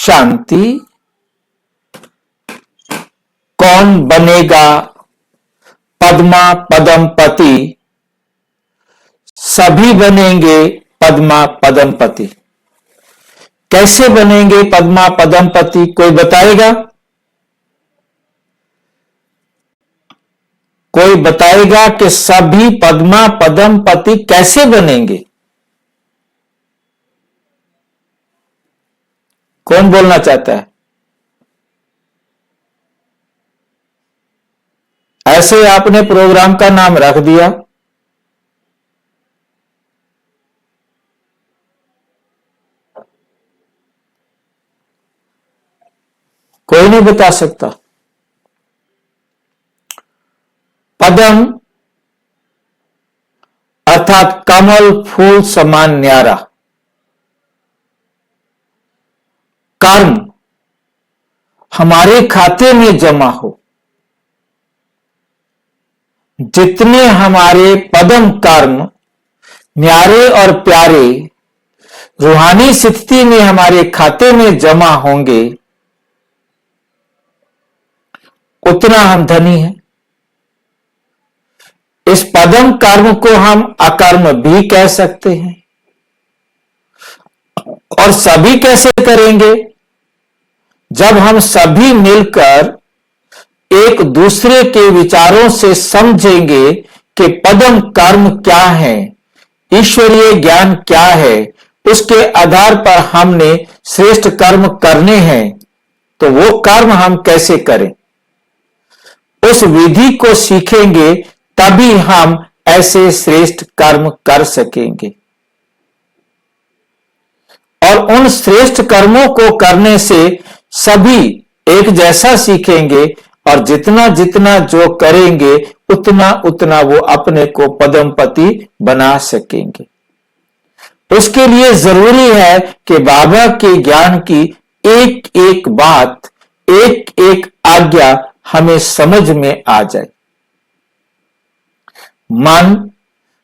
शांति। कौन बनेगा पद्मा पदमपति? सभी बनेंगे पद्मा पदमपति। कैसे बनेंगे पद्मा पदमपति, कोई बताएगा? कोई बताएगा कि सभी पद्मा पदमपति कैसे बनेंगे? कौन बोलना चाहता है? ऐसे आपने प्रोग्राम का नाम रख दिया, कोई नहीं बता सकता। पदम अर्थात कमल फूल समान न्यारा। कर्म हमारे खाते में जमा हो। जितने हमारे पदम कर्म न्यारे और प्यारे रूहानी स्थिति में हमारे खाते में जमा होंगे, उतना हम धनी हैं। इस पदम कर्म को हम अकर्म भी कह सकते हैं। और सभी कैसे करेंगे? जब हम सभी मिलकर एक दूसरे के विचारों से समझेंगे कि पदम कर्म क्या है, ईश्वरीय ज्ञान क्या है, उसके आधार पर हमने श्रेष्ठ कर्म करने हैं, तो वो कर्म हम कैसे करें, उस विधि को सीखेंगे, तभी हम ऐसे श्रेष्ठ कर्म कर सकेंगे। और उन श्रेष्ठ कर्मों को करने से सभी एक जैसा सीखेंगे, और जितना जितना जो करेंगे उतना उतना वो अपने को पदमपति बना सकेंगे। उसके लिए जरूरी है कि बाबा के ज्ञान की एक एक बात, एक एक आज्ञा हमें समझ में आ जाए। मन,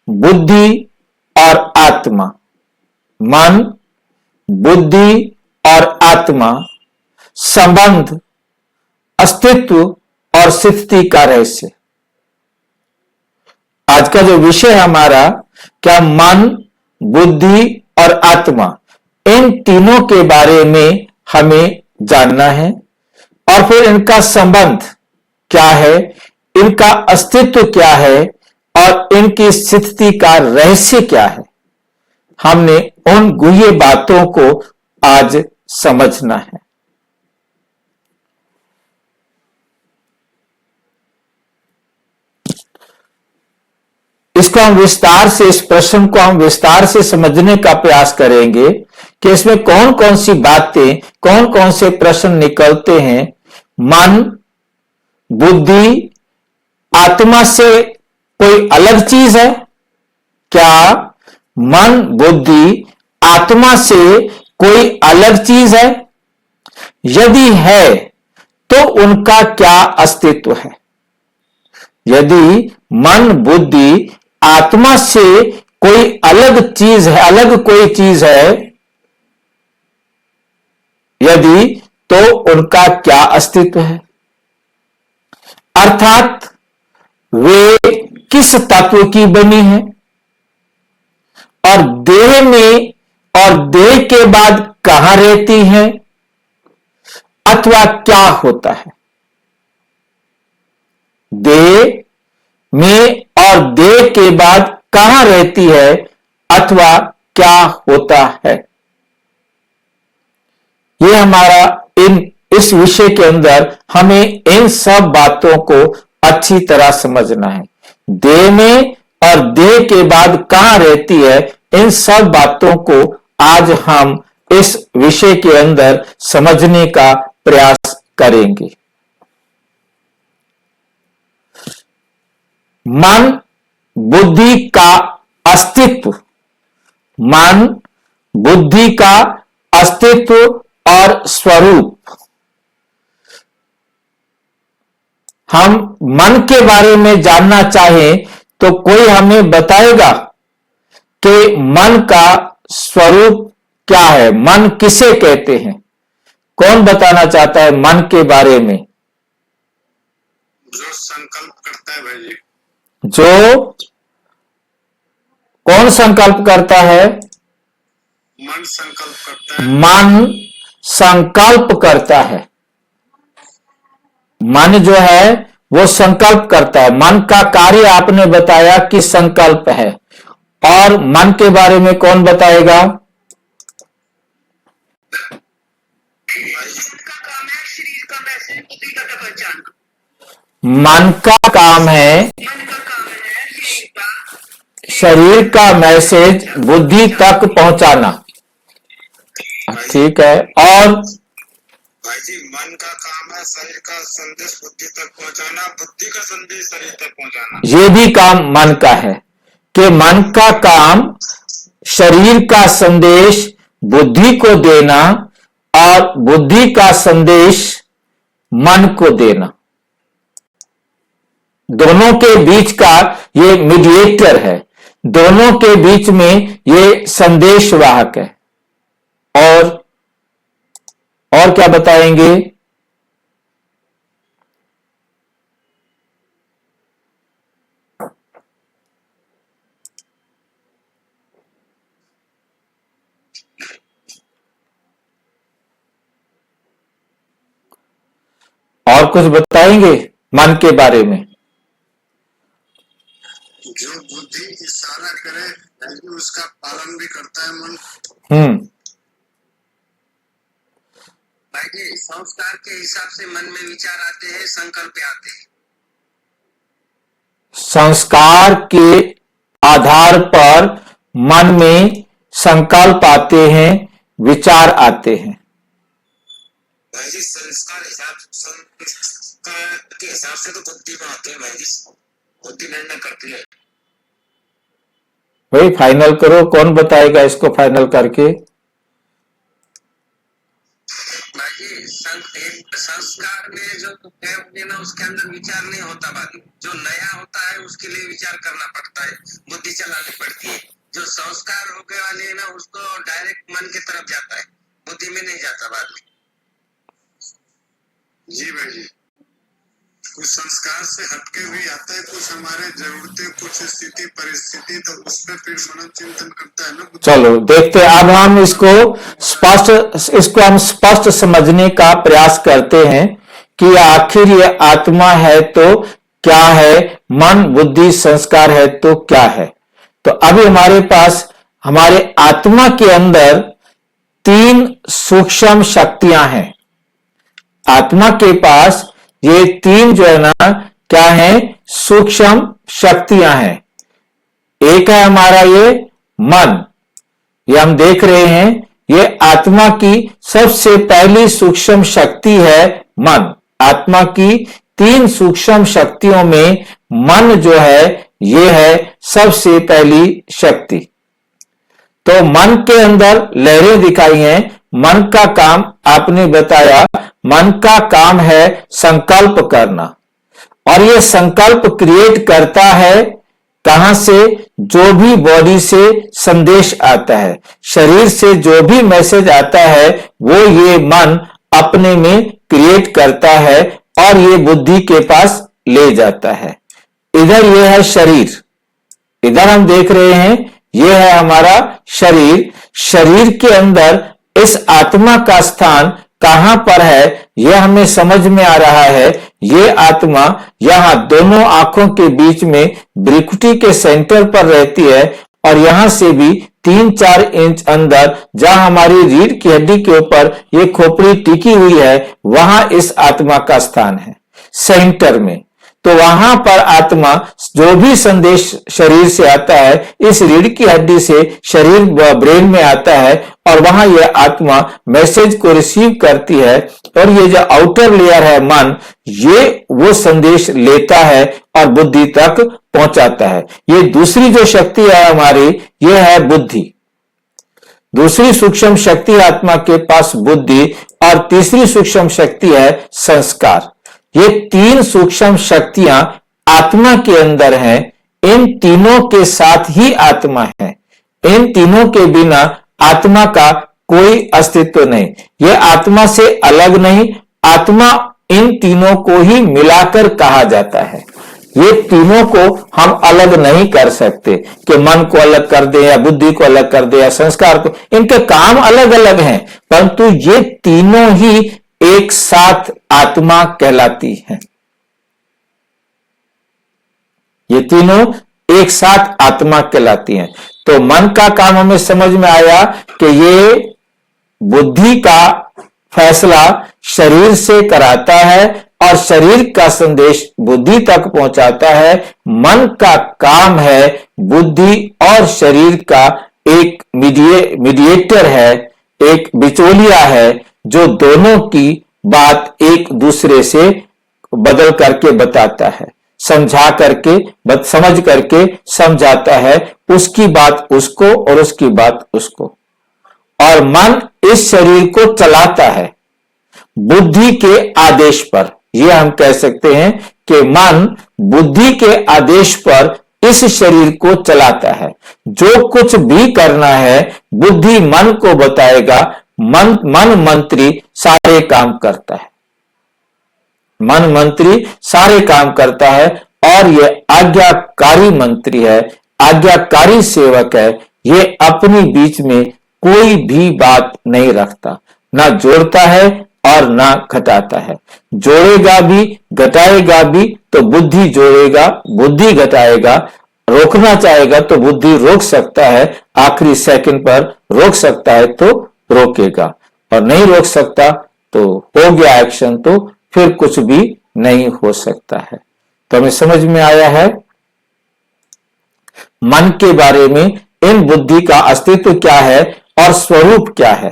बुद्धि और आत्मा, मन, बुद्धि और आत्मा, संबंध, अस्तित्व और स्थिति का रहस्य। आज का जो विषय हमारा, क्या मन, बुद्धि और आत्मा, इन तीनों के बारे में हमें जानना है। और फिर इनका संबंध क्या है, इनका अस्तित्व क्या है और इनकी स्थिति का रहस्य क्या है, हमने उन गुह्य बातों को आज समझना है। इसको हम विस्तार से, इस प्रश्न को हम विस्तार से समझने का प्रयास करेंगे कि इसमें कौन कौन सी बातें, कौन कौन से प्रश्न निकलते हैं। मन, बुद्धि, आत्मा से कोई अलग चीज है क्या? मन, बुद्धि, आत्मा से कोई अलग चीज है? यदि है तो उनका क्या अस्तित्व है? यदि मन, बुद्धि, आत्मा से कोई अलग चीज है, अलग कोई चीज है यदि, तो उनका क्या अस्तित्व है? अर्थात वे किस तत्व की बनी है, और देह में और देह के बाद कहां रहती है, अथवा क्या होता है? देह में और देह के बाद कहां रहती है अथवा क्या होता है? ये हमारा इस विषय के अंदर हमें इन सब बातों को अच्छी तरह समझना है। देह में और देह के बाद कहां रहती है, इन सब बातों को आज हम इस विषय के अंदर समझने का प्रयास करेंगे। मन, बुद्धि का अस्तित्व, मन, बुद्धि का अस्तित्व और स्वरूप। हम मन के बारे में जानना चाहें तो कोई हमें बताएगा कि मन का स्वरूप क्या है, मन किसे कहते हैं? कौन बताना चाहता है मन के बारे में? जो संकल्प करता है भाई जी। जो कौन संकल्प करता है? मन संकल्प करता है। मन संकल्प करता है। मन जो है वो संकल्प करता है। मन का कार्य आपने बताया कि संकल्प है। और मन के बारे में कौन बताएगा? मन का काम है शरीर का मैसेज बुद्धि तक पहुंचाना। ठीक है। और भाई जी मन का काम है शरीर का संदेश बुद्धि तक पहुंचाना, बुद्धि का संदेश शरीर तक पहुंचाना। ये भी काम मन का है कि मन का काम शरीर का संदेश बुद्धि को देना और बुद्धि का संदेश मन को देना। दोनों के बीच का ये मीडिएटर है, दोनों के बीच में ये संदेश वाहक है। और क्या बताएंगे? और कुछ बताएंगे मन के बारे में? जो बुद्धि इशारा करे उसका पालन भी करता है मन। भाई जी संस्कार के हिसाब से मन में विचार आते हैं, संकल्प आते हैं। संस्कार के आधार पर मन में संकल्प आते हैं, विचार आते हैं। भाई जी संस्कार के हिसाब से तो बुद्धि में आते हैं भाई जी, बुद्धि निर्णय करती है। भाई फाइनल करो, कौन बताएगा इसको फाइनल करके? संस्कार में जो है ना उसके अंदर विचार नहीं होता, बाकी जो नया होता है उसके लिए विचार करना पड़ता है, बुद्धि चलानी पड़ती है। जो संस्कार होने वाले है ना उसको डायरेक्ट मन की तरफ जाता है, बुद्धि में नहीं जाता बाद में। जी भाई जी कुछ संस्कार से हटके भी आता है, कुछ हमारे जरूरतें, कुछ स्थिति परिस्थिति, तो उस पर फिर मनन चिंतन करता है ना। चलो देखते हैं, अब हम इसको हम स्पष्ट समझने का प्रयास करते हैं कि आखिर ये आत्मा है तो क्या है, मन बुद्धि संस्कार है तो क्या है। तो अभी हमारे पास हमारे आत्मा के अंदर 3 सूक्ष्म शक्तियां हैं। आत्मा के पास ये 3 जो है ना क्या है, सूक्ष्म शक्तियां हैं। एक है हमारा ये मन, ये हम देख रहे हैं, ये आत्मा की सबसे पहली सूक्ष्म शक्ति है मन। आत्मा की 3 सूक्ष्म शक्तियों में मन जो है ये है सबसे पहली शक्ति। तो मन के अंदर लहरें दिखाई हैं। मन का काम आपने बताया, मन का काम है संकल्प करना, और ये संकल्प क्रिएट करता है कहां से? जो भी बॉडी से संदेश आता है, शरीर से जो भी मैसेज आता है वो ये मन अपने में क्रिएट करता है और ये बुद्धि के पास ले जाता है। इधर ये है शरीर, इधर हम देख रहे हैं ये है हमारा शरीर। शरीर के अंदर इस आत्मा का स्थान कहां पर है यह हमें समझ में आ रहा है। ये आत्मा यहां दोनों आंखों के बीच में भ्रुकुटी के सेंटर पर रहती है, और यहां से भी 3-4 इंच अंदर जहां हमारी रीढ़ की हड्डी के ऊपर ये खोपड़ी टिकी हुई है वहां इस आत्मा का स्थान है सेंटर में। तो वहां पर आत्मा जो भी संदेश शरीर से आता है इस रीढ़ की हड्डी से शरीर ब्रेन में आता है, और वहां यह आत्मा मैसेज को रिसीव करती है, और ये जो आउटर लेयर है मन, ये वो संदेश लेता है और बुद्धि तक पहुंचाता है। ये दूसरी जो शक्ति है हमारी, ये है बुद्धि। दूसरी सूक्ष्म शक्ति आत्मा के पास बुद्धि, और तीसरी सूक्ष्म शक्ति है संस्कार। ये 3 सूक्ष्म शक्तियां आत्मा के अंदर हैं। इन तीनों के साथ ही आत्मा है। इन तीनों के बिना आत्मा का कोई अस्तित्व नहीं। यह आत्मा से अलग नहीं, आत्मा इन तीनों को ही मिलाकर कहा जाता है। ये तीनों को हम अलग नहीं कर सकते कि मन को अलग कर दे या बुद्धि को अलग कर दे या संस्कार को, इनके काम अलग अलग हैं, परंतु ये तीनों ही एक साथ आत्मा कहलाती हैं। ये तीनों एक साथ आत्मा कहलाती हैं। तो मन का काम हमें समझ में आया कि ये बुद्धि का फैसला शरीर से कराता है और शरीर का संदेश बुद्धि तक पहुंचाता है। मन का काम है बुद्धि और शरीर का एक मीडिएटर है, एक बिचौलिया है, जो दोनों की बात एक दूसरे से बदल करके बताता है, समझा करके समझ करके समझाता है, उसकी बात उसको और उसकी बात उसको। और मन इस शरीर को चलाता है बुद्धि के आदेश पर। यह हम कह सकते हैं कि मन बुद्धि के आदेश पर इस शरीर को चलाता है। जो कुछ भी करना है बुद्धि मन को बताएगा, मन मंत्री सारे काम करता है, मन मंत्री सारे काम करता है और यह आज्ञाकारी मंत्री है, आज्ञाकारी सेवक है। यह अपनी बीच में कोई भी बात नहीं रखता, ना जोड़ता है और ना घटाता है। जोड़ेगा भी घटाएगा भी तो बुद्धि जोड़ेगा, बुद्धि घटाएगा। रोकना चाहेगा तो बुद्धि रोक सकता है, आखिरी सेकंड पर रोक सकता है तो रोकेगा, और नहीं रोक सकता तो हो गया एक्शन, तो फिर कुछ भी नहीं हो सकता है। तो हमें समझ में आया है मन के बारे में, इन बुद्धि का अस्तित्व क्या है और स्वरूप क्या है।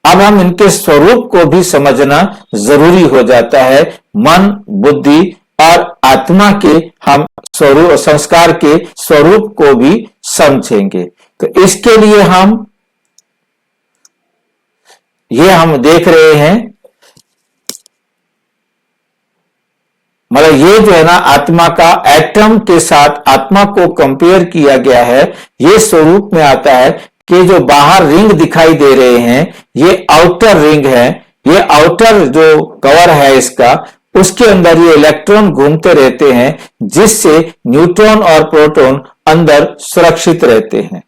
अब हम इनके स्वरूप को भी समझना जरूरी हो जाता है। मन, बुद्धि और आत्मा के हम स्वरूप, संस्कार के स्वरूप को भी समझेंगे। तो इसके लिए हम देख रहे हैं, मतलब ये जो है ना, आत्मा का एटम के साथ आत्मा को कंपेयर किया गया है। ये स्वरूप में आता है कि जो बाहर रिंग दिखाई दे रहे हैं ये आउटर रिंग है, ये आउटर जो कवर है इसका, उसके अंदर ये इलेक्ट्रॉन घूमते रहते हैं, जिससे न्यूट्रॉन और प्रोटॉन अंदर सुरक्षित रहते हैं।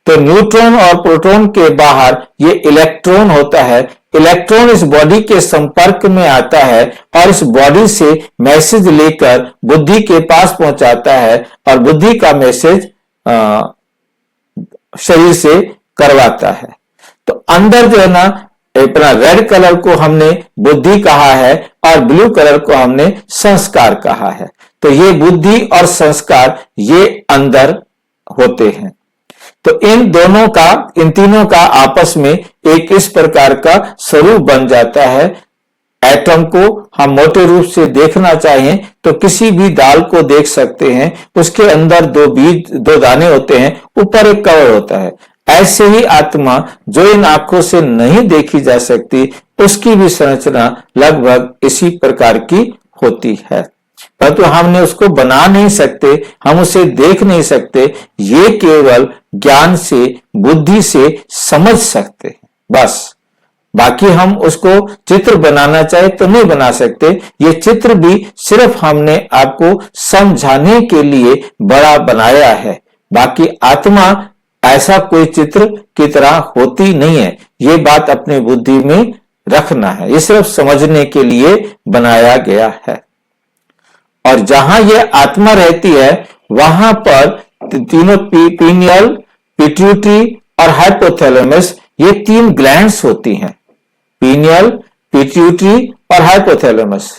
तो न्यूट्रॉन और प्रोटॉन के बाहर ये इलेक्ट्रॉन होता है। इलेक्ट्रॉन इस बॉडी के संपर्क में आता है और इस बॉडी से मैसेज लेकर बुद्धि के पास पहुंचाता है और बुद्धि का मैसेज शरीर से करवाता है। तो अंदर जो है ना, अपना रेड कलर को हमने बुद्धि कहा है और ब्लू कलर को हमने संस्कार कहा है। तो ये बुद्धि और संस्कार ये अंदर होते हैं। तो इन तीनों का आपस में एक इस प्रकार का स्वरूप बन जाता है। एटम को हम मोटे रूप से देखना चाहें तो किसी भी दाल को देख सकते हैं, उसके अंदर दो दाने होते हैं, ऊपर एक कवर होता है। ऐसे ही आत्मा जो इन आंखों से नहीं देखी जा सकती, उसकी भी संरचना लगभग इसी प्रकार की होती है, परंतु हमने उसको बना नहीं सकते, हम उसे देख नहीं सकते। ये केवल ज्ञान से, बुद्धि से समझ सकते हैं बस। बाकी हम उसको चित्र बनाना चाहे तो नहीं बना सकते। ये चित्र भी सिर्फ हमने आपको समझाने के लिए बड़ा बनाया है। बाकी आत्मा ऐसा कोई चित्र की तरह होती नहीं है। ये बात अपनी बुद्धि में रखना है, ये सिर्फ समझने के लिए बनाया गया है। और जहां यह आत्मा रहती है वहां पर तीनों पीनियल, पिट्यूटरी और हाइपोथैलेमस, ये तीन ग्लैंड्स होती हैं। पीनियल, पिट्यूटरी और हाइपोथैलेमस।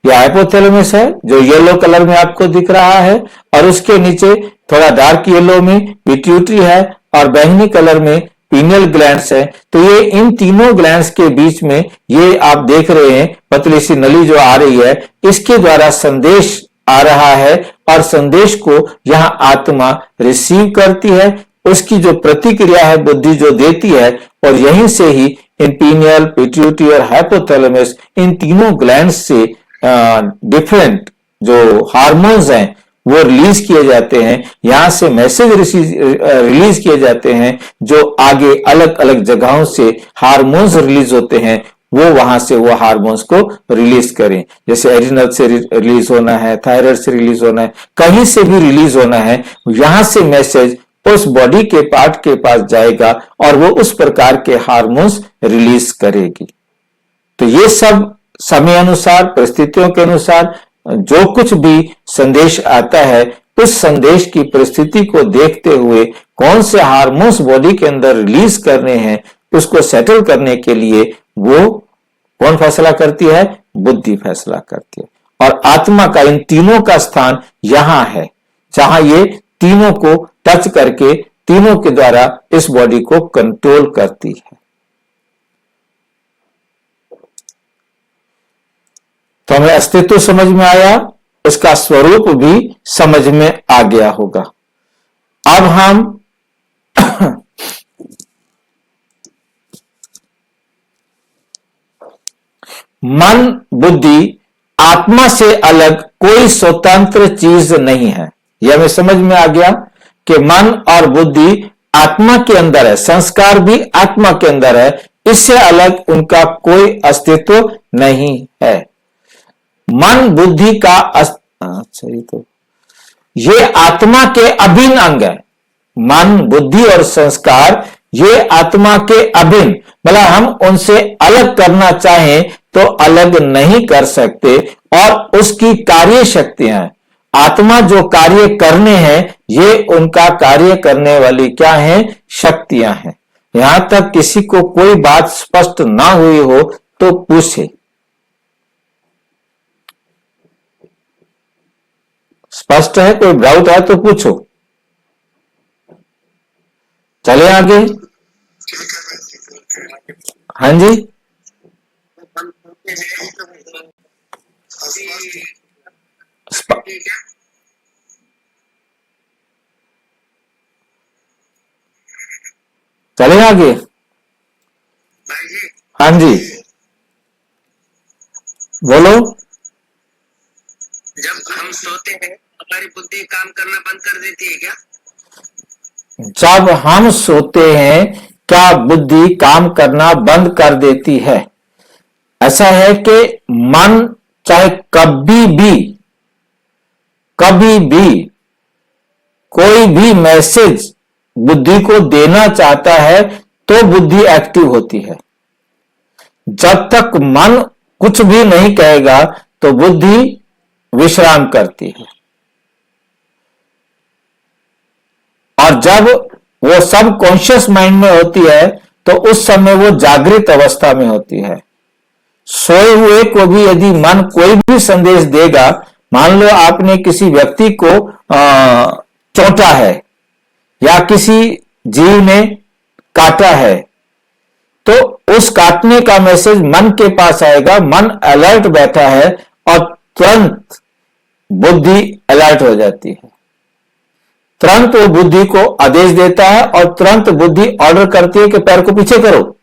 ये हाइपोथैलेमस है जो येलो कलर में आपको दिख रहा है, और उसके नीचे थोड़ा डार्क येलो में पिट्यूटरी है और बैंगनी कलर में पीनियल ग्लैंड्स है। तो ये इन तीनों ग्लैंड्स के बीच में ये आप देख रहे हैं पतली सी नली जो आ रही है, इसके द्वारा संदेश आ रहा है और संदेश को यहां आत्मा रिसीव करती है। उसकी जो प्रतिक्रिया है बुद्धि जो देती है, और यहीं से ही इन पीनियल, पिट्यूटरी और हाइपोथैलेमस, इन तीनों ग्लैंड्स से डिफरेंट जो हार्मोन्स हैं वो रिलीज किए जाते हैं, यहां से मैसेज रिलीज किए जाते हैं, जो आगे अलग अलग जगहों से हार्मोन्स रिलीज होते हैं, वो वहां से वो हार्मोन्स को रिलीज करें। जैसे एड्रिनल से रिलीज होना है, थायराइड से रिलीज होना है, कहीं से भी रिलीज होना है, यहां से मैसेज उस बॉडी के पार्ट के पास जाएगा और वो उस प्रकार के हार्मोन्स रिलीज करेगी। तो ये सब समय अनुसार, परिस्थितियों के अनुसार जो कुछ भी संदेश आता है, उस संदेश की परिस्थिति को देखते हुए कौन से हार्मोन्स बॉडी के अंदर रिलीज करने हैं, उसको सेटल करने के लिए वो कौन फैसला करती है? बुद्धि फैसला करती है। और आत्मा का, इन तीनों का स्थान यहां है, जहां ये तीनों को टच करके तीनों के द्वारा इस बॉडी को कंट्रोल करती है। तो हमें अस्तित्व समझ में आया, इसका स्वरूप भी समझ में आ गया होगा। अब हम मन, बुद्धि, आत्मा से अलग कोई स्वतंत्र चीज नहीं है। यह हमें समझ में आ गया कि मन और बुद्धि आत्मा के अंदर है, संस्कार भी आत्मा के अंदर है, इससे अलग उनका कोई अस्तित्व नहीं है। मन बुद्धि का तो ये आत्मा के अभिन्न अंग है। मन, बुद्धि और संस्कार ये आत्मा के अभिन्न, मतलब हम उनसे अलग करना चाहें तो अलग नहीं कर सकते। और उसकी कार्य शक्तियां, आत्मा जो कार्य करने हैं, ये उनका कार्य करने वाली क्या है? शक्तियां हैं। यहां तक किसी को कोई बात स्पष्ट ना हुई हो तो पूछे। स्पष्ट है? कोई डाउट है तो पूछो। चले आगे। हाँ जी, चले आगे। हाँ जी, बोलो। जब हम सोते हैं हमारी बुद्धि काम करना बंद कर देती है क्या? जब हम सोते हैं क्या बुद्धि काम करना बंद कर देती है? ऐसा है कि मन चाहे कभी भी कोई भी मैसेज बुद्धि को देना चाहता है तो बुद्धि एक्टिव होती है। जब तक मन कुछ भी नहीं कहेगा तो बुद्धि विश्राम करती है। और जब वो सब कॉन्शियस माइंड में होती है तो उस समय वो जागृत अवस्था में होती है। सोए हुए को भी यदि मन कोई भी संदेश देगा, मान लो आपने किसी व्यक्ति को चोटा है या किसी जीव ने काटा है, तो उस काटने का मैसेज मन के पास आएगा। मन अलर्ट बैठा है और तुरंत बुद्धि अलर्ट हो जाती है। तुरंत वो बुद्धि को आदेश देता है और तुरंत बुद्धि ऑर्डर करती है कि पैर को पीछे करो।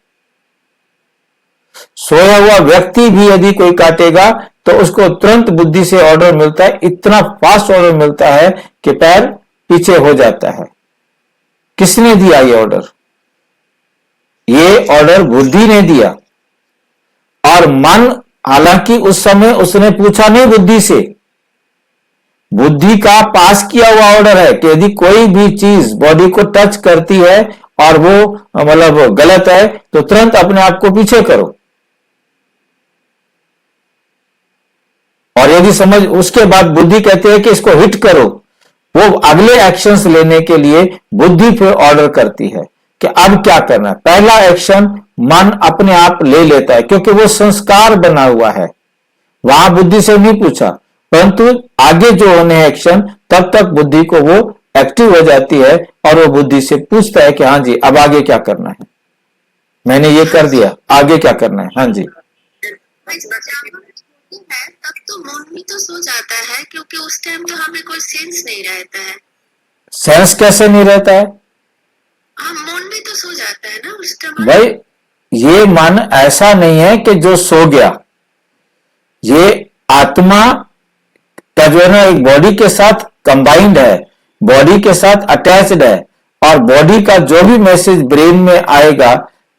सोया हुआ व्यक्ति भी यदि कोई काटेगा तो उसको तुरंत बुद्धि से ऑर्डर मिलता है, इतना फास्ट ऑर्डर मिलता है कि पैर पीछे हो जाता है। किसने दिया ये ऑर्डर? ये ऑर्डर बुद्धि ने दिया। और मन, हालांकि उस समय उसने पूछा नहीं बुद्धि से, बुद्धि का पास किया हुआ ऑर्डर है कि यदि कोई भी चीज बॉडी को टच करती है और वो मतलब गलत है तो तुरंत अपने आप को पीछे करो। और यदि समझ, उसके बाद बुद्धि कहती है कि इसको हिट करो, वो अगले एक्शंस लेने के लिए बुद्धि फिर ऑर्डर करती है कि अब क्या करना है। पहला एक्शन मन अपने आप ले लेता है क्योंकि वो संस्कार बना हुआ है, वहां बुद्धि से नहीं पूछा। परंतु आगे जो होने एक्शन, तब तक बुद्धि को वो एक्टिव हो जाती है और वो बुद्धि से पूछता है कि हाँ जी अब आगे क्या करना है, मैंने ये कर दिया, आगे क्या करना है। हाँ जी, तब तो मूड भी तो सो जाता है क्योंकि उस टाइम तो हमें कोई सेंस नहीं रहता है। सेंस कैसे नहीं रहता है? मूड भी तो सो जाता है ना उस टाइम। भाई ये मन ऐसा नहीं है कि जो सो गया, ये आत्मा का जो है ना एक बॉडी के साथ कंबाइंड है, बॉडी के साथ अटैच्ड है, और बॉडी का जो भी मैसेज ब्रेन में आएगा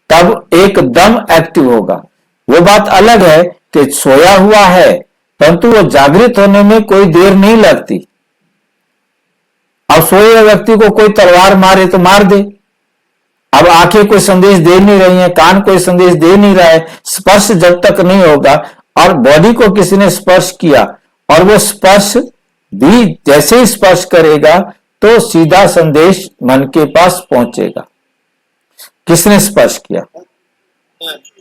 तब एकदम एक्टिव होगा। वो बात अलग है कि सोया हुआ है परंतु वो जागृत होने में कोई देर नहीं लगती। अब सोए हुए व्यक्ति को कोई तलवार मारे तो मार दे, अब आंखें कोई संदेश दे नहीं रही हैं, कान कोई संदेश दे नहीं रहा है, स्पर्श जब तक नहीं होगा, और बॉडी को किसी ने स्पर्श किया और वो स्पर्श भी जैसे ही स्पर्श करेगा तो सीधा संदेश मन के पास पहुंचेगा। किसने स्पर्श किया?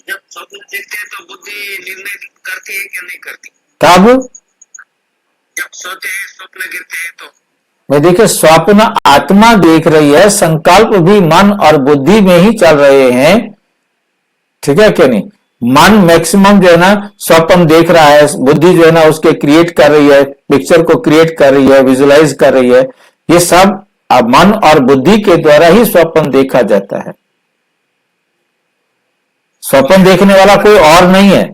जब स्वप्न देखते हैं तो बुद्धि निर्णय करती है कि नहीं करती? कब? जब सोते हैं, स्वप्न गिरते हैं तो मैं देखिए, स्वप्न आत्मा देख रही है, संकल्प भी मन और बुद्धि में ही चल रहे हैं, ठीक है क्या नहीं? मन मैक्सिमम जो है ना स्वप्न देख रहा है, बुद्धि जो है ना उसके क्रिएट कर रही है, पिक्चर को क्रिएट कर रही है, विजुलाइज कर रही है। ये सब मन और बुद्धि के द्वारा ही स्वप्न देखा जाता है। स्वप्न देखने वाला कोई और नहीं है।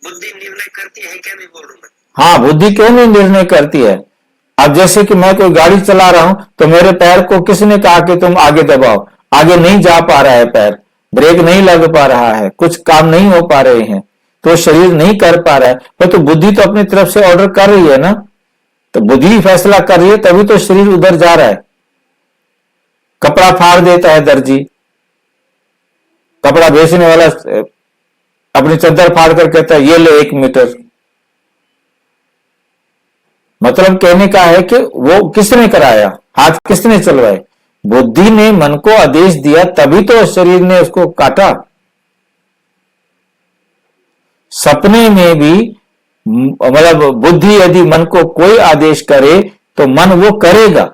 बुद्धि निर्णय करती है क्या नहीं बोल रहा मैं? हाँ, बुद्धि क्यों नहीं निर्णय करती है? अब जैसे कि मैं कोई गाड़ी चला रहा हूं तो मेरे पैर को किसने कहा कि तुम आगे दबाओ, आगे नहीं जा पा रहा है, पैर ब्रेक नहीं लग पा रहा है, कुछ काम नहीं हो पा रहे हैं, तो शरीर नहीं कर पा रहा है, पर तो बुद्धि तो अपनी तरफ से ऑर्डर कर रही है ना, तो बुद्धि फैसला कर रही है तभी तो शरीर उधर जा रहा है। कपड़ा फाड़ देता है दर्जी, कपड़ा बेचने वाला अपनी चद्दर फाड़ कर कहता है ये ले 1 मीटर। मतलब कहने का है कि वो किसने कराया, हाथ किसने चलवाए? बुद्धि ने मन को आदेश दिया तभी तो शरीर ने उसको काटा। सपने में भी मतलब बुद्धि यदि मन को कोई आदेश करे तो मन वो करेगा।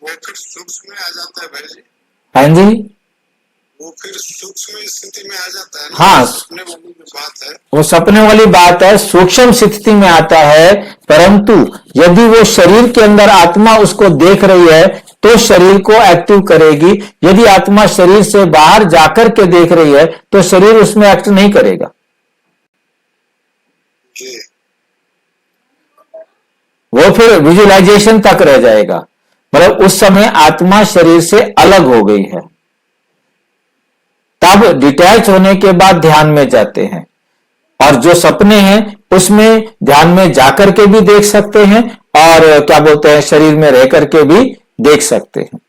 वो फिर सूक्ष्म में आ जाता है भाई जी। हाँ जी, वो फिर सूक्ष्म स्थिति में आ जाता है ना। हाँ, सपने वाली जो बात है वो सपने वाली बात है, सूक्ष्म स्थिति में आता है, परंतु यदि वो शरीर के अंदर आत्मा उसको देख रही है तो शरीर को एक्टिव करेगी। यदि आत्मा शरीर से बाहर जाकर के देख रही है तो शरीर उसमें एक्ट नहीं करेगा। जी। वो फिर विजुअलाइजेशन तक रह जाएगा, मतलब उस समय आत्मा शरीर से अलग हो गई है। तब डिटैच होने के बाद ध्यान में जाते हैं, और जो सपने हैं उसमें ध्यान में जाकर के भी देख सकते हैं और क्या बोलते हैं शरीर में रह करके भी देख सकते हैं।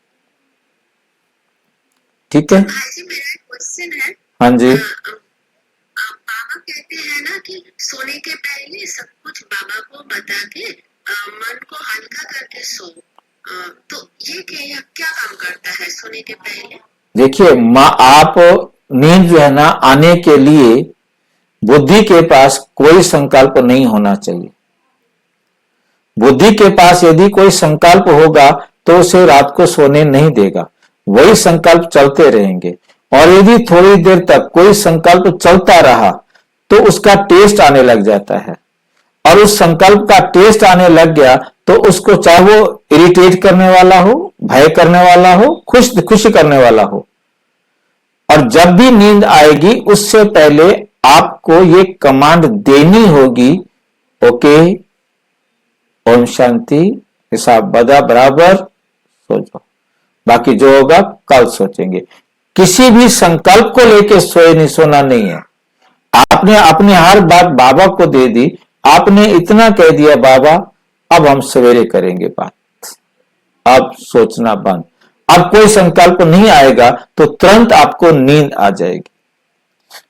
ठीक है? जी मेरा एक क्वेश्चन है। हाँ जी। बाबा कहते हैं ना कि सोने के पहले सब कुछ बाबा को बता के मन को हल्का करके सो, तो ये क्या काम करता है सोने के पहले? देखिए, आप नींद जो है ना आने के लिए बुद्धि के पास कोई संकल्प नहीं होना चाहिए। बुद्धि के पास यदि कोई संकल्प होगा तो उसे रात को सोने नहीं देगा, वही संकल्प चलते रहेंगे। और यदि थोड़ी देर तक कोई संकल्प चलता रहा तो उसका टेस्ट आने लग जाता है, और उस संकल्प का टेस्ट आने लग गया तो उसको चाहे वो इरिटेट करने वाला हो, भय करने वाला हो, खुश करने वाला हो, और जब भी नींद आएगी उससे पहले आपको ये कमांड देनी होगी, ओके, ओम शांति, हिसाब बदा बराबर, सो जाओ, बाकी जो होगा कल सोचेंगे। किसी भी संकल्प को लेके सोना नहीं है। आपने अपनी हर बात बाबा को दे दी, आपने इतना कह दिया बाबा अब हम सवेरे करेंगे बात, अब सोचना बंद। अब कोई संकल्प नहीं आएगा तो तुरंत आपको नींद आ जाएगी।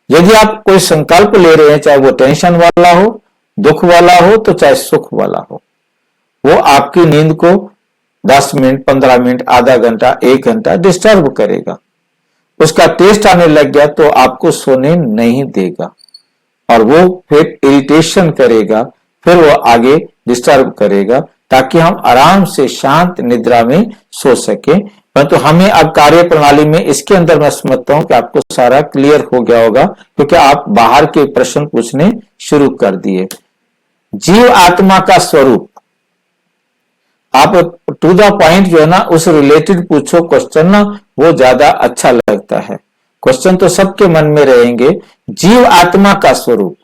यदि आप कोई संकल्प ले रहे हैं, चाहे वो टेंशन वाला हो, दुख वाला हो, तो चाहे सुख वाला हो, वो आपकी नींद को 10 मिनट, 15 मिनट, आधा घंटा, 1 घंटा डिस्टर्ब करेगा। उसका टेस्ट आने लग गया तो आपको सोने नहीं देगा, और वो फिर इरिटेशन करेगा, फिर वो आगे डिस्टर्ब करेगा, ताकि हम आराम से शांत निद्रा में सो सके। परंतु हमें अब कार्य प्रणाली में इसके अंदर मैं समझता हूं कि आपको सारा क्लियर हो गया होगा, क्योंकि आप बाहर के प्रश्न पूछने शुरू कर दिए। जीव आत्मा का स्वरूप, आप टू द पॉइंट जो है ना उस रिलेटेड पूछो क्वेश्चन ना, वो ज्यादा अच्छा लगता है। क्वेश्चन तो सबके मन में रहेंगे, जीव आत्मा का स्वरूप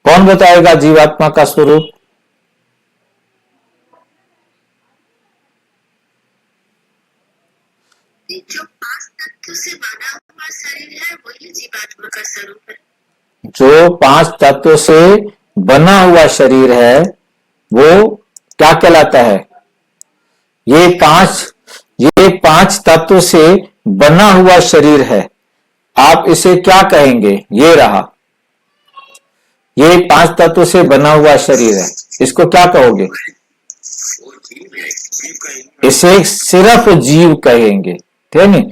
कौन बताएगा? जीवात्मा का स्वरूप जो 5 तत्व से बना हुआ शरीर है वही जीवात्मा का स्वरूप है। जो 5 तत्वों से बना हुआ शरीर है वो क्या कहलाता है? ये पांच तत्वों से बना हुआ शरीर है, आप इसे क्या कहेंगे? ये रहा, ये 5 तत्वों से बना हुआ शरीर है, इसको क्या कहोगे? इसे सिर्फ जीव कहेंगे, ठीक है?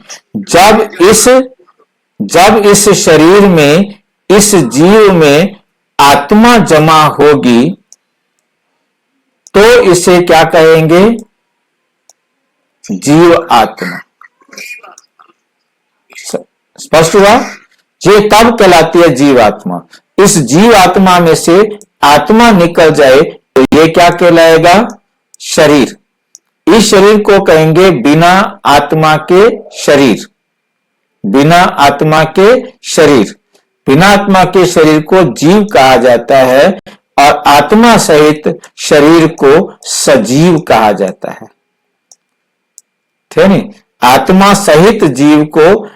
जब इस शरीर में, इस जीव में आत्मा जमा होगी तो इसे क्या कहेंगे? जीव आत्मा। स्पष्ट हुआ? ये तब कहलाती है जीव आत्मा। इस जीव आत्मा में से आत्मा निकल जाए तो ये क्या कहलाएगा? शरीर। इस शरीर को कहेंगे बिना आत्मा के शरीर। बिना आत्मा के शरीर, बिना आत्मा के शरीर को जीव कहा जाता है और आत्मा सहित शरीर को सजीव कहा जाता है, ठीक है? आत्मा सहित जीव को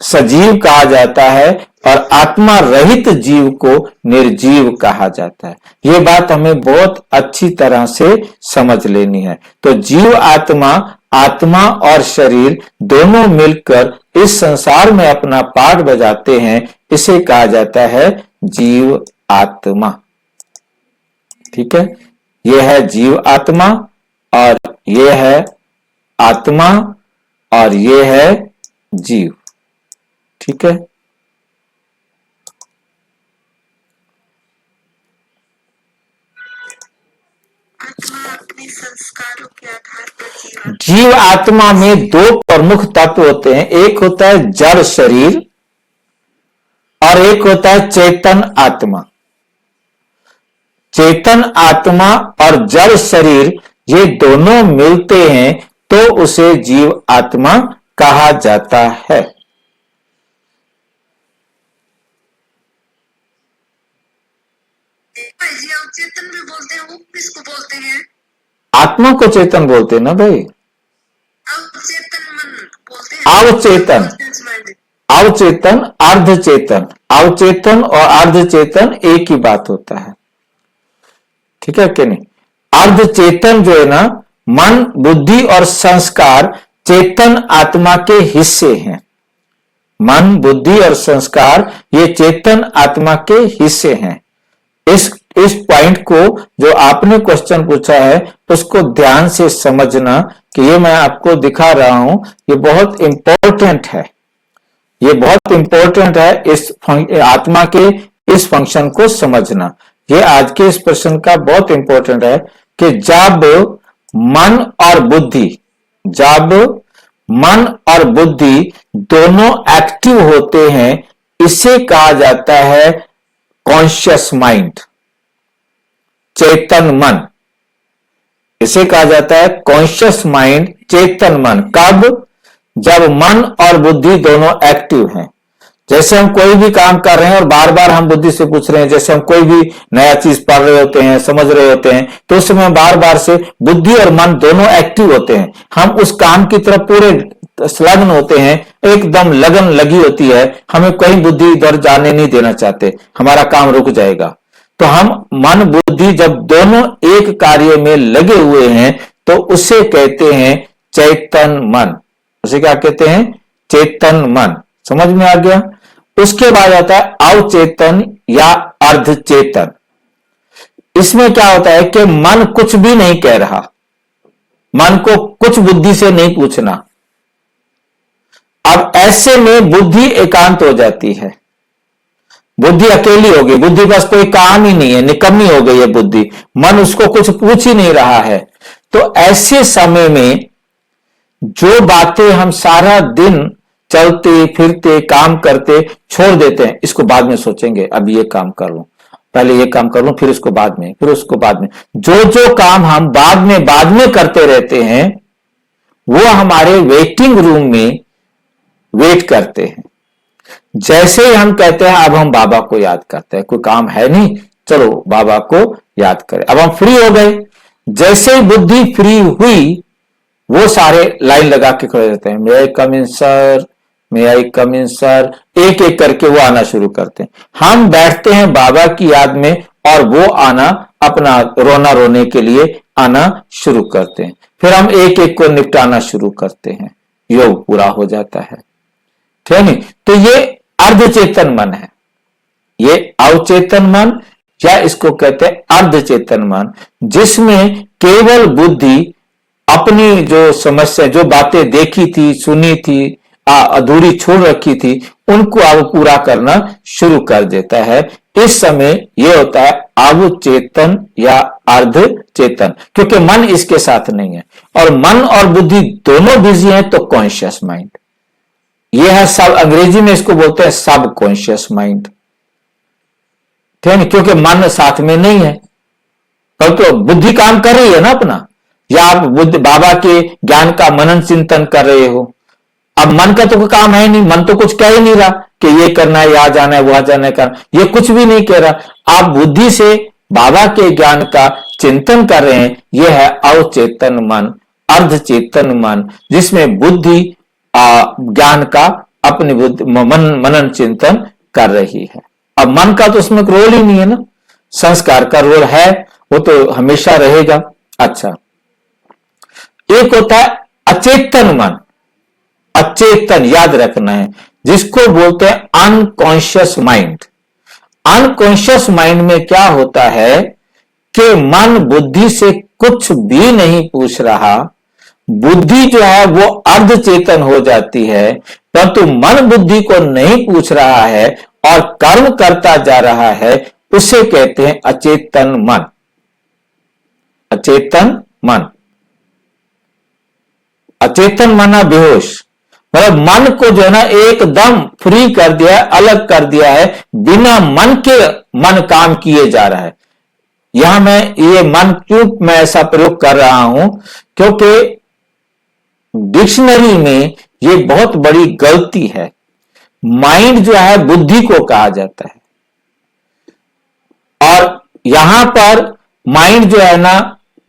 सजीव कहा जाता है और आत्मा रहित जीव को निर्जीव कहा जाता है। यह बात हमें बहुत अच्छी तरह से समझ लेनी है। तो जीव आत्मा, आत्मा और शरीर दोनों मिलकर इस संसार में अपना पार्ट बजाते हैं, इसे कहा जाता है जीव आत्मा। ठीक है, यह है जीव आत्मा और यह है आत्मा और यह है जीव। ठीक है, आत्मा अपने संस्कारों के आधार पर जीव आत्मा में 2 प्रमुख तत्व होते हैं, एक होता है जड़ शरीर और एक होता है चेतन आत्मा। चेतन आत्मा और जड़ शरीर ये दोनों मिलते हैं तो उसे जीव आत्मा कहा जाता है। चेतन भी बोलते हैं, वो किसको बोलते हैं? आत्मा को चेतन बोलते हैं ना भाई। अवचेतन मन बोलते हैं। अवचेतन, अवचेतन, अर्धचेतन, अवचेतन और अर्धचेतन एक ही बात होता है। ठीक है कि नहीं? अर्धचेतन जो है ना, मन, बुद्धि और संस्कार चेतन आत्मा के हिस्से हैं। मन, बुद्धि और संस्कार ये चेतन आत्मा के हिस्से हैं। इस पॉइंट को जो आपने क्वेश्चन पूछा है उसको ध्यान से समझना कि ये मैं आपको दिखा रहा हूं, ये बहुत इंपॉर्टेंट है। ये बहुत इंपॉर्टेंट है इस आत्मा के इस फंक्शन को समझना। ये आज के इस प्रश्न का बहुत इंपॉर्टेंट है कि जब मन और बुद्धि, जब मन और बुद्धि दोनों एक्टिव होते हैं, इसे कहा जाता है कॉन्शियस माइंड, चेतन मन। इसे कहा जाता है कॉन्शियस माइंड, चेतन मन। कब? जब मन और बुद्धि दोनों एक्टिव हैं। जैसे हम कोई भी काम कर रहे हैं और बार बार हम बुद्धि से पूछ रहे हैं, जैसे हम कोई भी नया चीज पढ़ रहे होते हैं, समझ रहे होते हैं, तो उस समय बार बार से बुद्धि और मन दोनों एक्टिव होते हैं। हम उस काम की तरफ पूरे संलग्न होते हैं, एकदम लगन लगी होती है, हमें कहीं बुद्धि इधर जाने नहीं देना चाहते, हमारा काम रुक जाएगा। तो हम मन बुद्धि जब दोनों एक कार्य में लगे हुए हैं तो उसे कहते हैं चेतन मन। उसे क्या कहते हैं? चेतन मन। समझ में आ गया? उसके बाद आता है अवचेतन या अर्धचेतन। इसमें क्या होता है कि मन कुछ भी नहीं कह रहा, मन को कुछ बुद्धि से नहीं पूछना। अब ऐसे में बुद्धि एकांत हो जाती है, बुद्धि अकेली हो गई, बुद्धि बस कोई काम ही नहीं है, निकम्मी हो गई है बुद्धि, मन उसको कुछ पूछ ही नहीं रहा है। तो ऐसे समय में जो बातें हम सारा दिन चलते फिरते काम करते छोड़ देते हैं, इसको बाद में सोचेंगे, अब ये काम कर लूं, पहले ये काम कर लूं, फिर इसको बाद में, फिर उसको बाद में, जो जो काम हम बाद में करते रहते हैं वो हमारे वेटिंग रूम में वेट करते हैं। जैसे ही हम कहते हैं अब हम बाबा को याद करते हैं, कोई काम है नहीं, चलो बाबा को याद करें, अब हम फ्री हो गए। जैसे ही बुद्धि फ्री हुई, वो सारे लाइन लगा के खड़े रहते हैं, मे आई कम इन सर, मे आई कम इन सर, एक एक करके वो आना शुरू करते हैं। हम बैठते हैं बाबा की याद में और वो आना, अपना रोना रोने के लिए आना शुरू करते हैं। फिर हम एक एक को निपटाना शुरू करते हैं, योग पूरा हो जाता है। ठीक है नहीं? तो ये अर्धचेतन मन है, ये अवचेतन मन या इसको कहते हैं अर्धचेतन मन, जिसमें केवल बुद्धि अपनी जो समस्या, जो बातें देखी थी, सुनी थी, अधूरी छोड़ रखी थी, उनको अब पूरा करना शुरू कर देता है। इस समय यह होता है अवचेतन या अर्धचेतन, क्योंकि मन इसके साथ नहीं है और मन और बुद्धि दोनों बिजी हैं, तो कॉन्शियस माइंड यह है। सब अंग्रेजी में इसको बोलते हैं सब कॉन्शियस माइंड, ठीक है, क्योंकि मन साथ में नहीं है, तो बुद्धि काम कर रही है ना अपना, या आप बुद्ध बाबा के ज्ञान का मनन चिंतन कर रहे हो। अब मन का तो कोई काम है नहीं, मन तो कुछ कह ही नहीं रहा कि ये करना है, यहां जाना है, वहां जाना है, ये कुछ भी नहीं कह रहा। आप बुद्धि से बाबा के ज्ञान का चिंतन कर रहे हैं, यह है अवचेतन मन, अर्धचेतन मन, जिसमें बुद्धि ज्ञान का अपनी मनन चिंतन कर रही है। अब मन का तो उसमें रोल ही नहीं है ना, संस्कार का रोल है, वो तो हमेशा रहेगा। अच्छा, एक होता है अचेतन मन, अचेतन याद रखना है, जिसको बोलते हैं अनकॉन्शियस माइंड। अनकॉन्शियस माइंड में क्या होता है कि मन बुद्धि से कुछ भी नहीं पूछ रहा, बुद्धि जो है वो अर्धचेतन हो जाती है, परंतु मन बुद्धि को नहीं पूछ रहा है और कर्म करता जा रहा है, उसे कहते हैं अचेतन मन। अचेतन मन, अचेतन माना बेहोश, मतलब मन को जो है ना एकदम फ्री कर दिया है, अलग कर दिया है, बिना मन के मन काम किए जा रहा है। यहां मैं ये मन क्यों मैं ऐसा प्रयोग कर रहा हूं, क्योंकि डिक्शनरी में ये बहुत बड़ी गलती है। माइंड जो है बुद्धि को कहा जाता है, और यहां पर माइंड जो है ना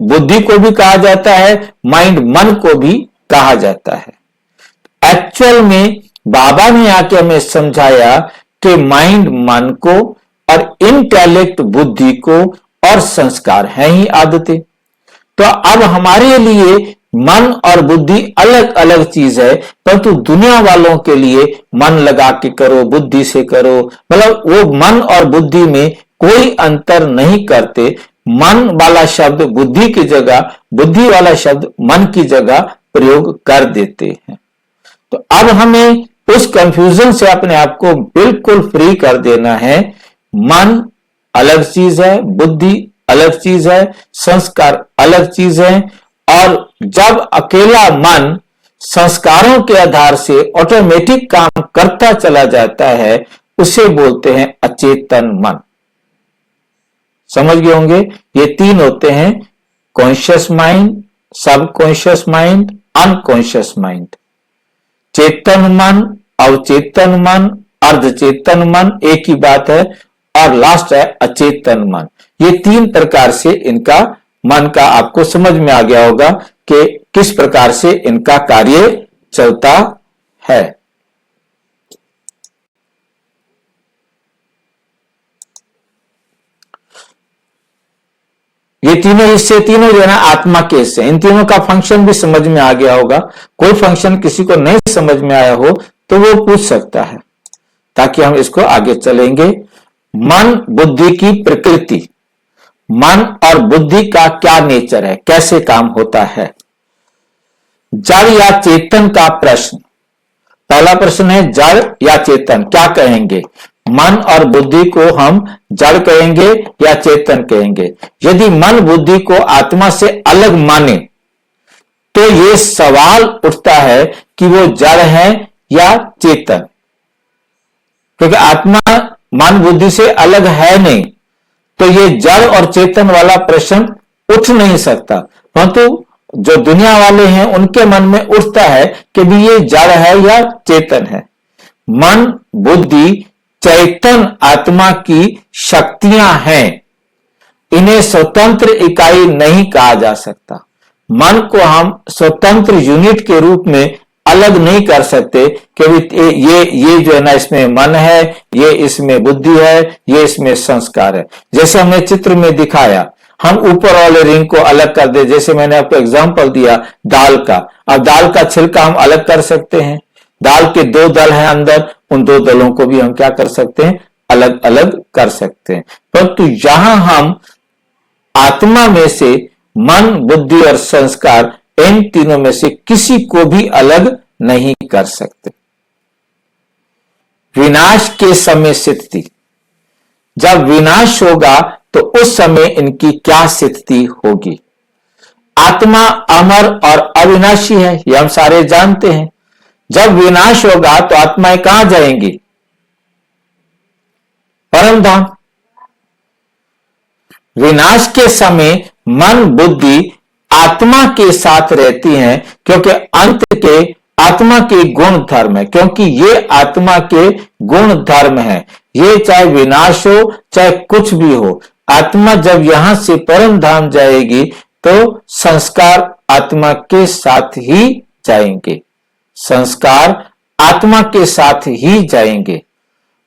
बुद्धि को भी कहा जाता है, माइंड मन को भी कहा जाता है। एक्चुअल में बाबा ने आके हमें समझाया कि माइंड मन को और इंटेलेक्ट बुद्धि को और संस्कार हैं ही आदतें। तो अब हमारे लिए मन और बुद्धि अलग अलग चीज है, परंतु दुनिया वालों के लिए मन लगा के करो, बुद्धि से करो, मतलब वो मन और बुद्धि में कोई अंतर नहीं करते। मन वाला शब्द बुद्धि की जगह, बुद्धि वाला शब्द मन की जगह प्रयोग कर देते हैं। तो अब हमें उस कंफ्यूजन से अपने आप को बिल्कुल फ्री कर देना है। मन अलग चीज है, बुद्धि अलग चीज है, संस्कार अलग चीज है, और जब अकेला मन संस्कारों के आधार से ऑटोमेटिक काम करता चला जाता है, उसे बोलते हैं अचेतन मन। समझ गए होंगे, ये तीन होते हैं, कॉन्शियस माइंड, सब कॉन्शियस माइंड, अनकॉन्शियस माइंड। चेतन मन, अवचेतन मन, अर्धचेतन मन, एक ही बात है, और लास्ट है अचेतन मन। ये तीन प्रकार से इनका मन का आपको समझ में आ गया होगा कि किस प्रकार से इनका कार्य चलता है। ये तीनों हिस्से, तीनों जो है ना आत्मा के हिस्से, इन तीनों का फंक्शन भी समझ में आ गया होगा। कोई फंक्शन किसी को नहीं समझ में आया हो तो वो पूछ सकता है, ताकि हम इसको आगे चलेंगे। मन बुद्धि की प्रकृति, मन और बुद्धि का क्या नेचर है, कैसे काम होता है। जड़ या चेतन का प्रश्न, पहला प्रश्न है जड़ या चेतन, क्या कहेंगे, मन और बुद्धि को हम जड़ कहेंगे या चेतन कहेंगे। यदि मन बुद्धि को आत्मा से अलग माने तो ये सवाल उठता है कि वो जड़ है या चेतन, क्योंकि आत्मा मन बुद्धि से अलग है नहीं, तो ये जड़ और चेतन वाला प्रश्न उठ नहीं सकता। परंतु जो दुनिया वाले हैं उनके मन में उठता है कि भी ये जड़ है या चेतन है। मन, बुद्धि, चैतन्य आत्मा की शक्तियां हैं। इन्हें स्वतंत्र इकाई नहीं कहा जा सकता। मन को हम स्वतंत्र यूनिट के रूप में अलग नहीं कर सकते कि ये जो है ना इसमें मन है, ये इसमें बुद्धि है, ये इसमें संस्कार है। जैसे हमने चित्र में दिखाया, हम ऊपर वाले रिंग को अलग कर दे। जैसे मैंने आपको एग्जांपल दिया दाल का। अब दाल का छिलका हम अलग कर सकते हैं। दाल के 2 दल हैं अंदर, उन 2 दलों को भी हम क्या कर सकते हैं, अलग अलग कर सकते हैं। परंतु यहां हम आत्मा में से मन, बुद्धि और संस्कार, इन तीनों में से किसी को भी अलग नहीं कर सकते। विनाश के समय स्थिति, जब विनाश होगा तो उस समय इनकी क्या स्थिति होगी। आत्मा अमर और अविनाशी है, यह हम सारे जानते हैं। जब विनाश होगा तो आत्माएं कहां जाएंगी, परम धाम। विनाश के समय मन, बुद्धि आत्मा के साथ रहती हैं, क्योंकि अंत के आत्मा के गुण धर्म है, क्योंकि ये आत्मा के गुण धर्म है। ये चाहे विनाश हो चाहे कुछ भी हो, आत्मा जब यहां से परम धाम जाएगी तो संस्कार आत्मा के साथ ही जाएंगे। संस्कार आत्मा के साथ ही जाएंगे।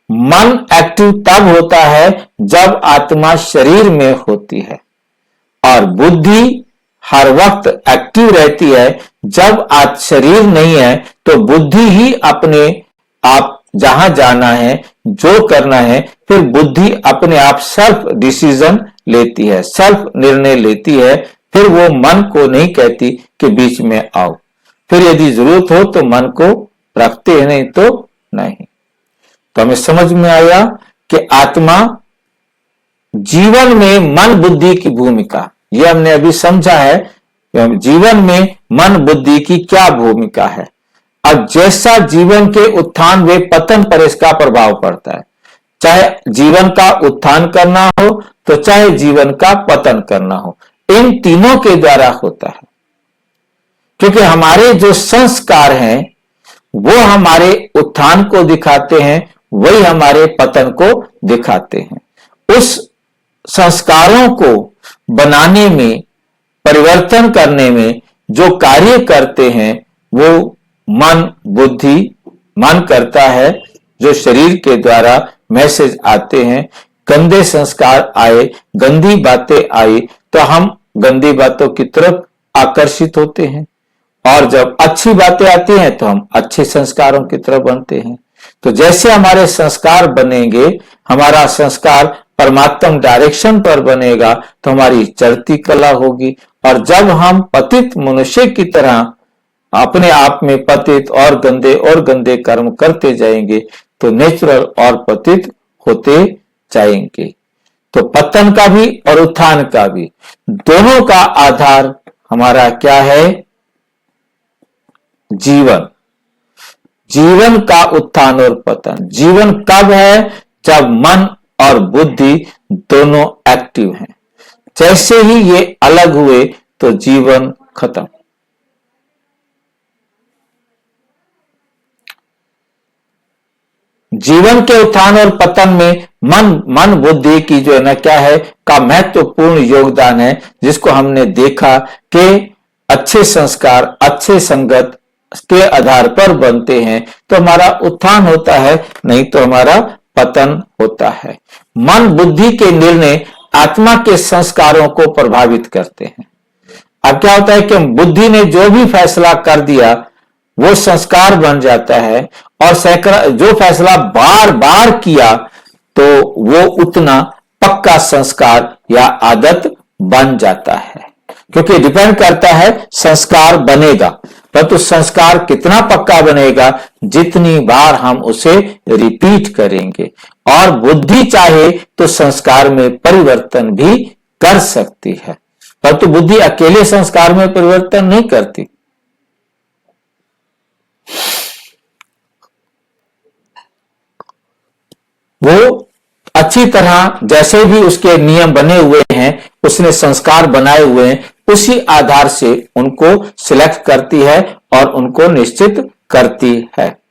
मन एक्टिव तब होता है जब आत्मा शरीर में होती है, और बुद्धि हर वक्त एक्टिव रहती है। जब आज शरीर नहीं है तो बुद्धि ही अपने आप जहां जाना है, जो करना है, फिर बुद्धि अपने आप सेल्फ डिसीजन लेती है, सेल्फ निर्णय लेती है। फिर वो मन को नहीं कहती कि बीच में आओ। फिर यदि जरूरत हो तो मन को रखते हैं, नहीं तो नहीं। तो हमें समझ में आया कि आत्मा जीवन में मन, बुद्धि की भूमिका, यह हमने अभी समझा है। जीवन में मन, बुद्धि की क्या भूमिका है। अब जैसा जीवन के उत्थान व पतन पर इसका प्रभाव पड़ता है, चाहे जीवन का उत्थान करना हो तो चाहे जीवन का पतन करना हो, इन तीनों के द्वारा होता है। क्योंकि हमारे जो संस्कार हैं वो हमारे उत्थान को दिखाते हैं, वही हमारे पतन को दिखाते हैं। उस संस्कारों को बनाने में, परिवर्तन करने में जो कार्य करते हैं वो मन, बुद्धि, मन करता है। जो शरीर के द्वारा मैसेज आते हैं, गंदे संस्कार आए, गंदी बातें आई तो हम गंदी बातों की तरफ आकर्षित होते हैं, और जब अच्छी बातें आती हैं तो हम अच्छे संस्कारों की तरफ बनते हैं। तो जैसे हमारे संस्कार बनेंगे, हमारा संस्कार परमात्म डायरेक्शन पर बनेगा तो हमारी चलती कला होगी। और जब हम पतित मनुष्य की तरह अपने आप में पतित और गंदे कर्म करते जाएंगे तो नेचुरल और पतित होते जाएंगे। तो पतन का भी और उत्थान का भी, दोनों का आधार हमारा क्या है, जीवन। जीवन का उत्थान और पतन। जीवन कब है, जब मन और बुद्धि दोनों एक्टिव हैं। जैसे ही ये अलग हुए तो जीवन खत्म। जीवन के उत्थान और पतन में मन बुद्धि की जो है ना क्या है का महत्वपूर्ण योगदान है, जिसको हमने देखा कि अच्छे संस्कार अच्छे संगत के आधार पर बनते हैं तो हमारा उत्थान होता है, नहीं तो हमारा पतन होता है। मन बुद्धि के निर्णय आत्मा के संस्कारों को प्रभावित करते हैं। अब क्या होता है कि बुद्धि ने जो भी फैसला कर दिया वो संस्कार बन जाता है, और जो फैसला बार बार किया तो वो उतना पक्का संस्कार या आदत बन जाता है। क्योंकि डिपेंड करता है संस्कार बनेगा, परंतु संस्कार कितना पक्का बनेगा, जितनी बार हम उसे रिपीट करेंगे। और बुद्धि चाहे तो संस्कार में परिवर्तन भी कर सकती है, परंतु बुद्धि अकेले संस्कार में परिवर्तन नहीं करती। वो अच्छी तरह जैसे भी उसके नियम बने हुए हैं, उसने संस्कार बनाए हुए हैं, उसी आधार से उनको सिलेक्ट करती है और उनको निश्चित करती है।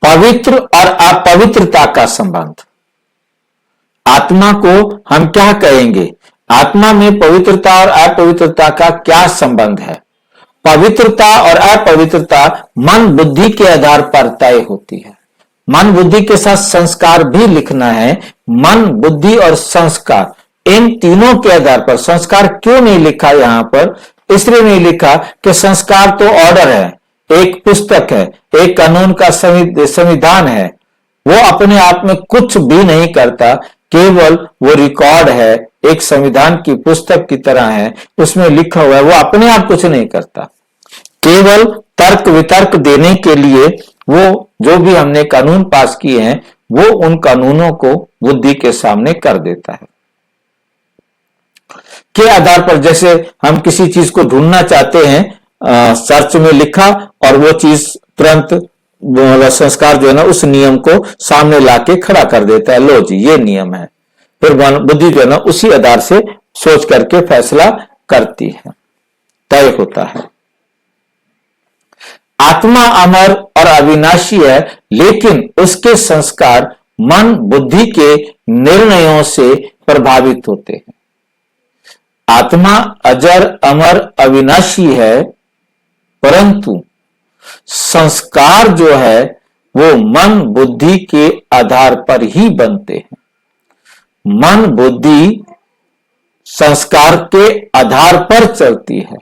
पवित्र और अपवित्रता का संबंध। आत्मा को हम क्या कहेंगे? आत्मा में पवित्रता और अपवित्रता का क्या संबंध है? पवित्रता और अपवित्रता मन बुद्धि के आधार पर तय होती है। मन बुद्धि के साथ संस्कार भी लिखना है। मन बुद्धि और संस्कार इन तीनों के आधार पर। संस्कार क्यों नहीं लिखा यहां पर? इसलिए नहीं लिखा कि संस्कार तो ऑर्डर है, एक पुस्तक है, एक कानून का संविधान है। वो अपने आप में कुछ भी नहीं करता, केवल वो रिकॉर्ड है, एक संविधान की पुस्तक की तरह है, उसमें लिखा हुआ है। वो अपने आप कुछ नहीं करता, केवल तर्क वितर्क देने के लिए वो जो भी हमने कानून पास किए हैं वो उन कानूनों को बुद्धि के सामने कर देता है के आधार पर। जैसे हम किसी चीज को ढूंढना चाहते हैं, सर्च में लिखा और वो चीज तुरंत संस्कार जो है ना उस नियम को सामने लाके खड़ा कर देता है, लो जी ये नियम है। फिर बुद्धि जो है ना उसी आधार से सोच करके फैसला करती है, तय होता है। आत्मा अमर और अविनाशी है, लेकिन उसके संस्कार मन बुद्धि के निर्णयों से प्रभावित होते हैं। आत्मा अजर अमर अविनाशी है, परंतु संस्कार जो है वो मन बुद्धि के आधार पर ही बनते हैं। मन बुद्धि संस्कार के आधार पर चलती है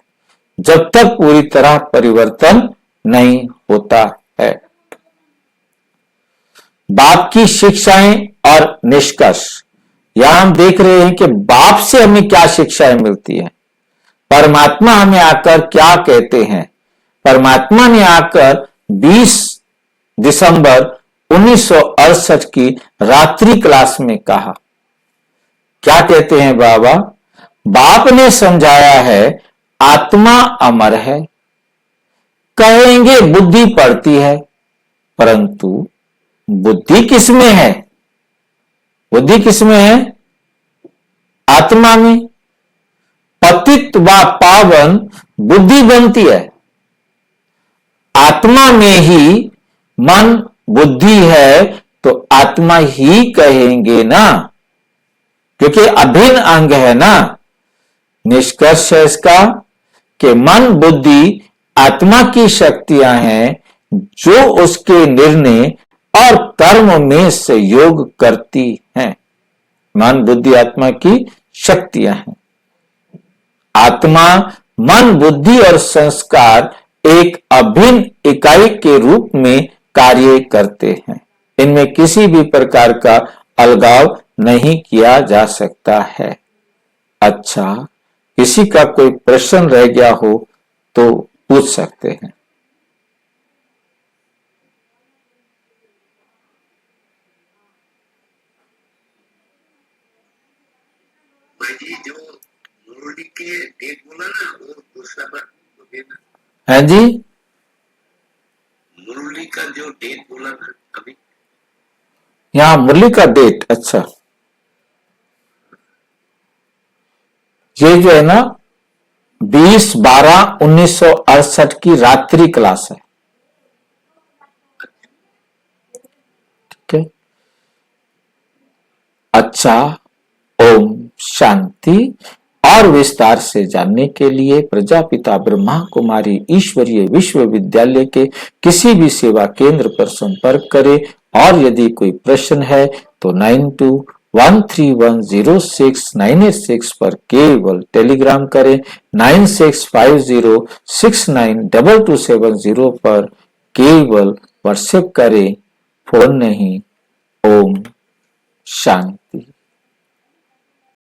जब तक पूरी तरह परिवर्तन नहीं होता है। बाप की शिक्षाएं और निष्कर्ष। यहां हम देख रहे हैं कि बाप से हमें क्या शिक्षाएं मिलती है, परमात्मा हमें आकर क्या कहते हैं। परमात्मा ने आकर 20 दिसंबर 1968 की रात्रि क्लास में कहा, क्या कहते हैं बाबा? बाप ने समझाया है आत्मा अमर है, कहेंगे बुद्धि पड़ती है, परंतु बुद्धि किसमें है? बुद्धि किसमें है? आत्मा में। पतित व पावन बुद्धि बनती है, आत्मा में ही मन बुद्धि है तो आत्मा ही कहेंगे ना, क्योंकि अभिन्न अंग है ना। निष्कर्ष है इसका कि मन बुद्धि आत्मा की शक्तियां हैं जो उसके निर्णय और कर्म में सहयोग करती हैं। मन बुद्धि आत्मा की शक्तियां हैं। आत्मा मन बुद्धि और संस्कार एक अभिन्न इकाई के रूप में कार्य करते हैं। इनमें किसी भी प्रकार का अलगाव नहीं किया जा सकता है। अच्छा, किसी का कोई प्रश्न रह गया हो तो पूछ सकते हैं। भाई जी जो मुरली के डेट बोला ना वो दूसरा बार देना। है जी, मुरली का जो डेट बोला ना अभी, यहाँ मुरली का डेट। अच्छा, ये जो है ना 20/12/1968 की रात्रि क्लास है। ठीक है, अच्छा। ओम शांति। और विस्तार से जानने के लिए प्रजापिता ब्रह्मा कुमारी ईश्वरीय विश्वविद्यालय के किसी भी सेवा केंद्र पर संपर्क करें। और यदि कोई प्रश्न है तो 9213106986 पर केवल टेलीग्राम करें। 9650692270 पर केवल व्हाट्सएप करें, फोन नहीं। ओम शांति।